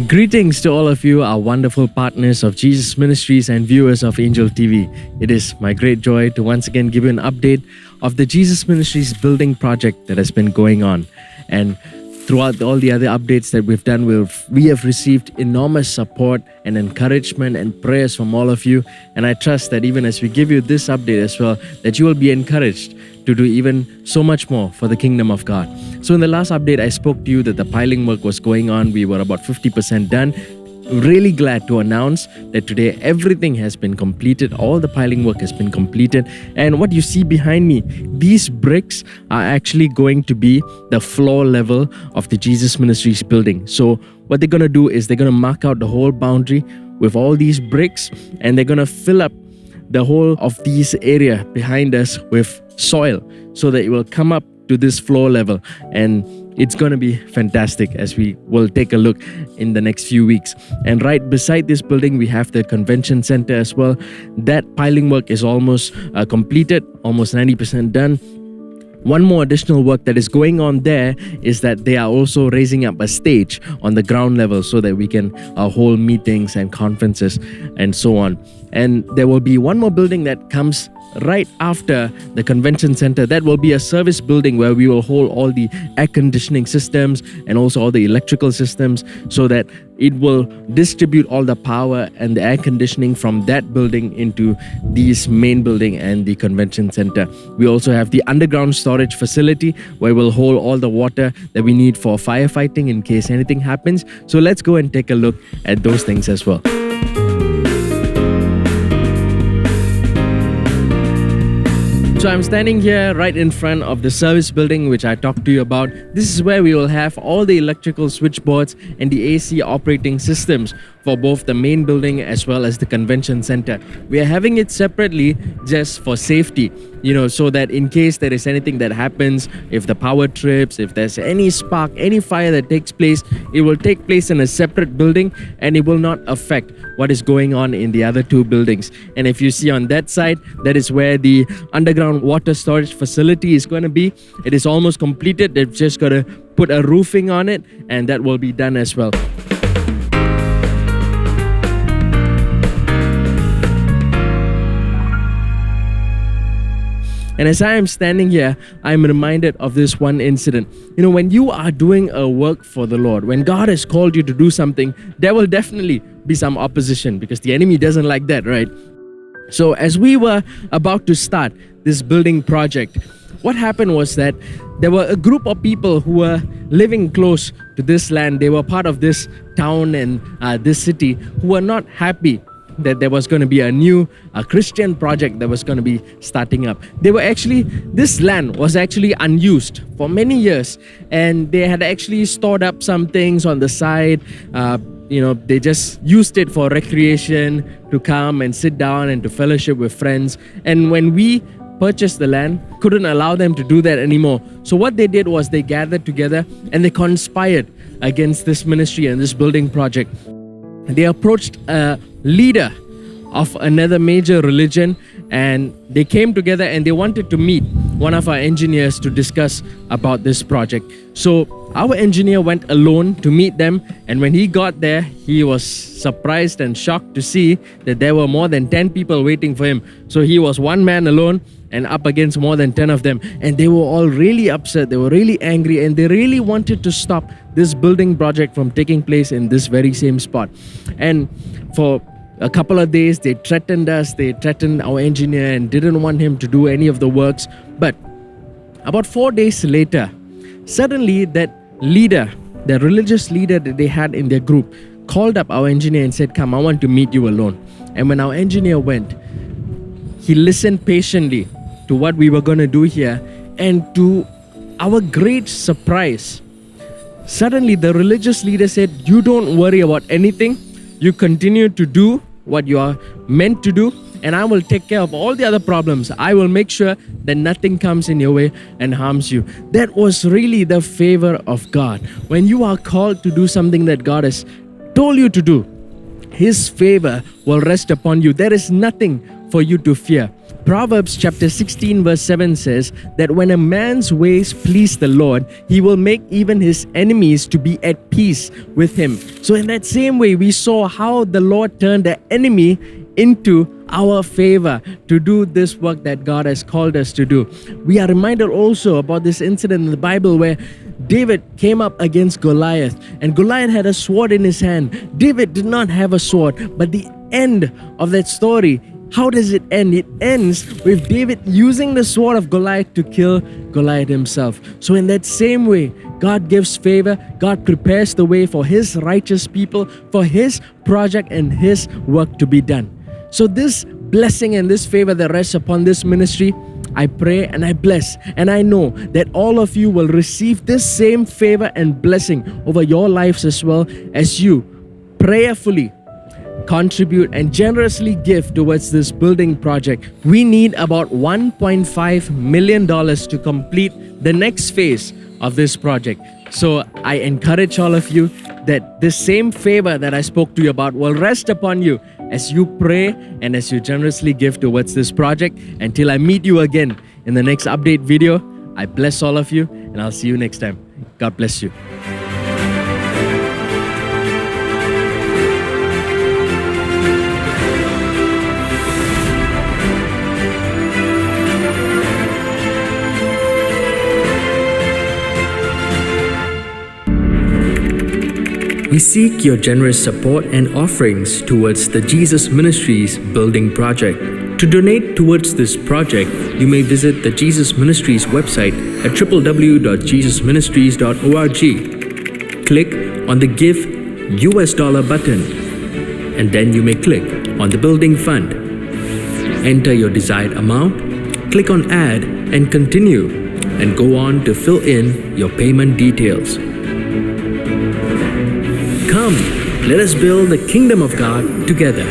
Greetings to all of you, our wonderful partners of Jesus Ministries and viewers of Angel TV. It is my great joy to once again give you an update of the Jesus Ministries building project that has been going on. And throughout all the other updates that we've done, we have received enormous support and encouragement and prayers from all of you. And I trust that even as we give you this update as well, that you will be encouraged to do even so much more for the kingdom of God. So in the last update, I spoke to you that the piling work was going on. We were about 50% done. Really glad to announce that today everything has been completed. All the piling work has been completed. And what you see behind me, these bricks are actually going to be the floor level of the Jesus Ministries building. So what they're going to do is they're going to mark out the whole boundary with all these bricks, and they're going to fill up the whole of this area behind us with soil so that it will come up to this floor level, and it's going to be fantastic as we will take a look in the next few weeks. And right beside this building, we have the convention center as well. That piling work is almost completed, almost 90% done. One more additional work that is going on there is that they are also raising up a stage on the ground level so that we can hold meetings and conferences and so on. And there will be one more building that comes right after the convention center. That will be a service building where we will hold all the air conditioning systems and also all the electrical systems, so that it will distribute all the power and the air conditioning from that building into this main building and the convention center. We also have the underground storage facility where we'll hold all the water that we need for firefighting in case anything happens. So let's go and take a look at those things as well. So I'm standing here right in front of the service building which I talked to you about. This is where we will have all the electrical switchboards and the AC operating systems for both the main building as well as the convention center. We are having it separately just for safety, so that in case there is anything that happens, if the power trips, if there's any spark, any fire that takes place, it will take place in a separate building and it will not affect what is going on in the other two buildings. And if you see on that side, that is where the underground water storage facility is going to be. It is almost completed. They've just got to put a roofing on it, and that will be done as well. And as I am standing here, I'm reminded of this one incident. When you are doing a work for the Lord, when God has called you to do something, there will definitely be some opposition because the enemy doesn't like that, right? So as we were about to start this building project, what happened was that there were a group of people who were living close to this land. They were part of this town and this city who were not happy that there was going to be a new Christian project that was going to be starting up. This land was actually unused for many years, and they had actually stored up some things on the side. They just used it for recreation, to come and sit down and to fellowship with friends. And when we purchased the land, couldn't allow them to do that anymore. So what they did was they gathered together and they conspired against this ministry and this building project. They approached a leader of another major religion, and they came together and they wanted to meet one of our engineers to discuss about this project. So our engineer went alone to meet them, and when he got there, he was surprised and shocked to see that there were more than 10 people waiting for him. So he was one man alone and up against more than 10 of them, and they were all really upset. They were really angry, and they really wanted to stop this building project from taking place in this very same spot. And for a couple of days, they threatened us, they threatened our engineer and didn't want him to do any of the works. But about 4 days later, suddenly that leader, the religious leader that they had in their group, called up our engineer and said, "Come, I want to meet you alone." And when our engineer went, he listened patiently to what we were going to do here, and to our great surprise, suddenly the religious leader said, "You don't worry about anything. You continue to do what you are meant to do, and I will take care of all the other problems. I will make sure that nothing comes in your way and harms you." That was really the favor of God. When you are called to do something that God has told you to do, His favor will rest upon you. There is nothing for you to fear. Proverbs chapter 16 verse 7 says that when a man's ways please the Lord, he will make even his enemies to be at peace with him. So in that same way, we saw how the Lord turned the enemy into our favor to do this work that God has called us to do. We are reminded also about this incident in the Bible where David came up against Goliath, and Goliath had a sword in his hand. David did not have a sword, but the end of that story, how does it end? It ends with David using the sword of Goliath to kill Goliath himself. So in that same way, God gives favor. God prepares the way for His righteous people, for His project and His work to be done. So this blessing and this favor that rests upon this ministry, I pray and I bless, and I know that all of you will receive this same favor and blessing over your lives as well as you prayerfully contribute and generously give towards this building project. We need about $1.5 million to complete the next phase of this project. So I encourage all of you that this same favor that I spoke to you about will rest upon you as you pray and as you generously give towards this project. Until I meet you again in the next update video, I bless all of you and I'll see you next time. God bless you. We seek your generous support and offerings towards the Jesus Ministries building project. To donate towards this project, you may visit the Jesus Ministries website at www.jesusministries.org. Click on the Give US Dollar button, and then you may click on the Building Fund. Enter your desired amount, click on Add and Continue, and go on to fill in your payment details. Come, let us build the kingdom of God together.